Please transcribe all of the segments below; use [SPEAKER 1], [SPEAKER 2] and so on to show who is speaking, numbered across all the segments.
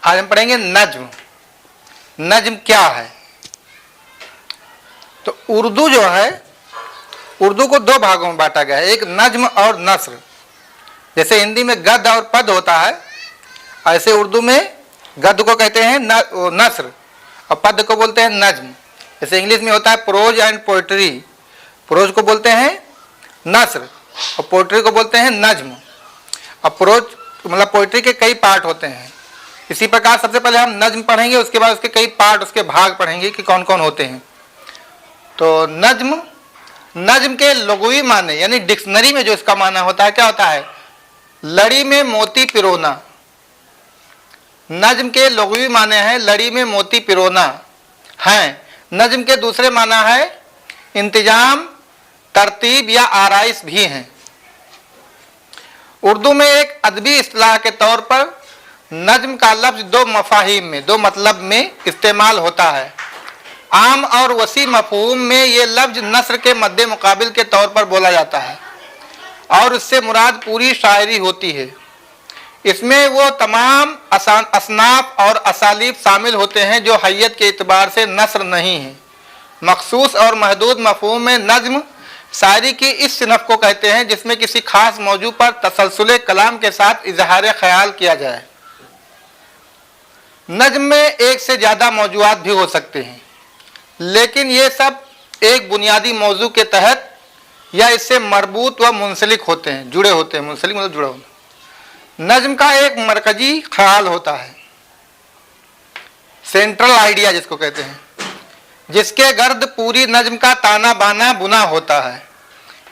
[SPEAKER 1] आज हम पढ़ेंगे नज्म। नज्म क्या है? तो उर्दू जो है, उर्दू को दो भागों में बांटा गया है, एक नज्म और नस्र। जैसे हिंदी में गद्य और पद होता है, ऐसे उर्दू में गद्य को कहते हैं नस्र और पद को बोलते हैं नज्म। जैसे इंग्लिश में होता है प्रोज एंड पोइट्री, प्रोज को बोलते हैं नस्र और पोइट्री को बोलते हैं नज्म। और प्रोज मतलब पोइट्री के कई पार्ट होते हैं। इसी प्रकार सबसे पहले हम नज्म पढ़ेंगे, उसके बाद उसके कई पार्ट, उसके भाग पढ़ेंगे कि कौन कौन होते हैं। तो नज्म, नज्म के लुग़वी माने यानी डिक्शनरी में जो इसका माना होता है, क्या होता है? लड़ी में मोती पिरोना। नज्म के लुग़वी माने हैं लड़ी में मोती पिरोना हैं। नज्म के दूसरे माना है इंतजाम, तरतीब या आराइश भी हैं। उर्दू में एक अदबी इस्तिलाह के तौर पर नज्म का लफ्ज़ दो मफाहिम में, दो मतलब में इस्तेमाल होता है। आम और वसी मफहूम में ये लफ्ज़ नस्र के मद्दे मुकाबिल के तौर पर बोला जाता है और इससे मुराद पूरी शायरी होती है। इसमें वो तमाम असनाफ और असालीब शामिल होते हैं जो हैयत के एतबार से नस्र नहीं है। मखसूस और महदूद मफहूम में नज्म शायरी की इस सिनफ को कहते हैं जिसमें किसी खास मौजू पर तसलसुल कलाम के साथ इजहार ख्याल किया जाए। नज्म में एक से ज़्यादा मौजूआत भी हो सकते हैं, लेकिन ये सब एक बुनियादी मौजू के तहत या इससे मरबूत व मुंसलिक होते हैं, जुड़े होते हैं। मुंसलिक मतलब जुड़ा होना। नज्म का एक मरकजी ख्याल होता है, सेंट्रल आइडिया जिसको कहते हैं, जिसके गर्द पूरी नज्म का ताना बाना बुना होता है।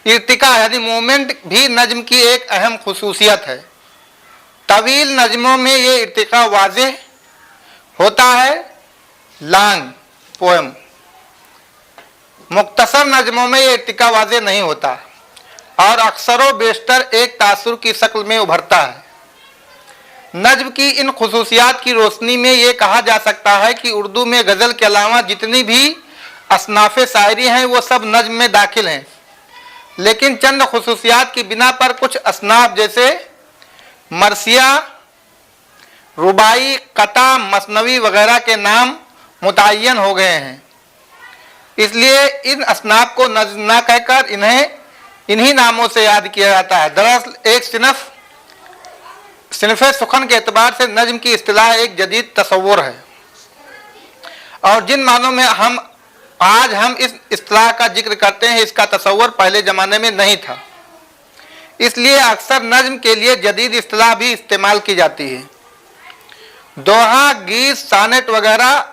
[SPEAKER 1] इर्तिका यानी मूवमेंट भी नज्म की एक अहम खुसूसियत है। तवील नज्मों में ये इर्तिका वाज़ेह होता है, लॉन्ग पोएम। मुख्तसर नज्मों में ये इर्तिका वाज़ेह नहीं होता और अक्सर बेशतर एक तासुर की शक्ल में उभरता है। नज्म की इन खुसूसियात की रोशनी में ये कहा जा सकता है कि उर्दू में गज़ल के अलावा जितनी भी असनाफ़े शायरी हैं वो सब नज्म में दाखिल हैं, लेकिन चंद खुसूसियात की बिना पर कुछ असनाफ जैसे मरसिया, रुबाई, कता, मसनवी वगैरह के नाम मुतय्यन हो गए हैं। इसलिए इन असनाफ को नज्म ना कहकर इन्हें इन्हीं नामों से याद किया जाता है। दरअसल एक सिनफ़े सुखन के एतबार से नज्म की इस्तिलाह एक जदीद तसव्वुर है और जिन मानों में आज हम इस इस्तिलाह का जिक्र करते हैं, इसका तसव्वुर पहले ज़माने में नहीं था। इसलिए अक्सर नज्म के लिए जदीद इस्तिलाह भी इस्तेमाल की जाती है। दोहा, गीत, सानेट वगैरह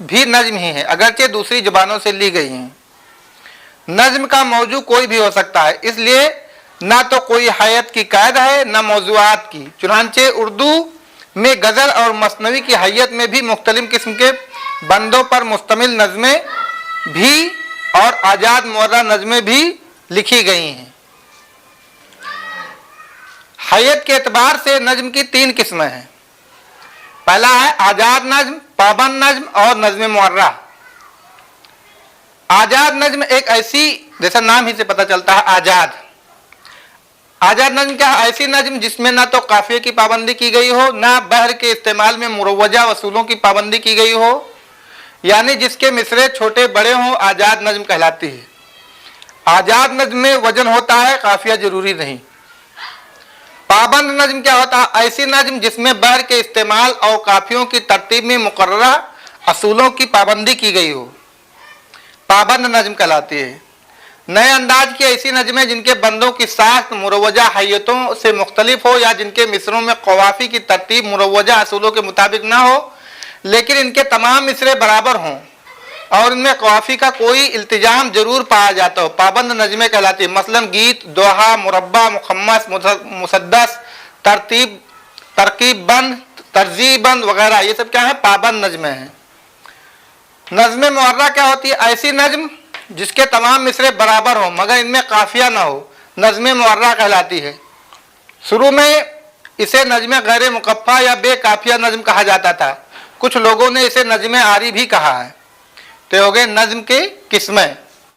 [SPEAKER 1] भी नज्म ही है, अगरचे दूसरी ज़बानों से ली गई हैं। नज्म का मौजू कोई भी हो सकता है, इसलिए ना तो कोई हैयत की कैद है न मौजूआत की। चुनांचे उर्दू में गज़ल और मसनवी की हैयत में भी मुख्तलिफ किस्म के बंदों पर मुश्तमिल नज़में भी और आज़ाद मुअर्रा नज़में भी लिखी गई हैं। हैयत के एतबार से नज्म की तीन किस्में हैं। पहला है आज़ाद नज्म, पाबंद नज्म और नज्म मुअर्रा। आज़ाद नज्म एक ऐसी, जैसा नाम ही से पता चलता है आज़ाद नज्म क्या है? ऐसी नज्म जिसमें ना तो काफिये की पाबंदी की गई हो, ना बहर के इस्तेमाल में मुरव्वजा वसूलों की पाबंदी की गई हो, यानी जिसके मिसरे छोटे बड़े हों, आज़ाद नज्म कहलाती है। आज़ाद नज्म में वजन होता है, काफिया जरूरी नहीं। पाबंद नज्म क्या होता है? ऐसी नज्म जिसमें बहर के इस्तेमाल और काफियों की तरतीब में मुकर्ररा असूलों की पाबंदी की गई हो, पाबंद नज्म कहलाती है। नए अंदाज की ऐसी नज़में जिनके बंदों की साख्त मुरव्वजा हैयतों से मुख्तलिफ हो या जिनके मिसरों में कवाफी की तरतीब मुरव्वजा असूलों के मुताबिक ना हो, लेकिन इनके तमाम मिसरे बराबर हों और इनमें कवाफी का कोई इल्तिजाम जरूर पाया जाता हो, पाबंद नज़में कहलाती है। मसलन गीत, दोहा, मुरब्बा, मुखम्मस, मुसद्दस, तरकीब बंद, तरजीह बंद वगैरह, ये सब क्या है? पाबंद नज़में हैं। नज़्म मुअर्रा क्या होती है? ऐसी नज्म जिसके तमाम मिसरे बराबर हो मगर इनमें काफिया ना हो, नज़्म मुअर्रा कहलाती है। शुरू में इसे नज़्म गैर मुकफ़ा या बेकाफिया नज़्म कहा जाता था। कुछ लोगों ने इसे नज़्म आरी भी कहा है। तो हो गए नज़्म के किस्में।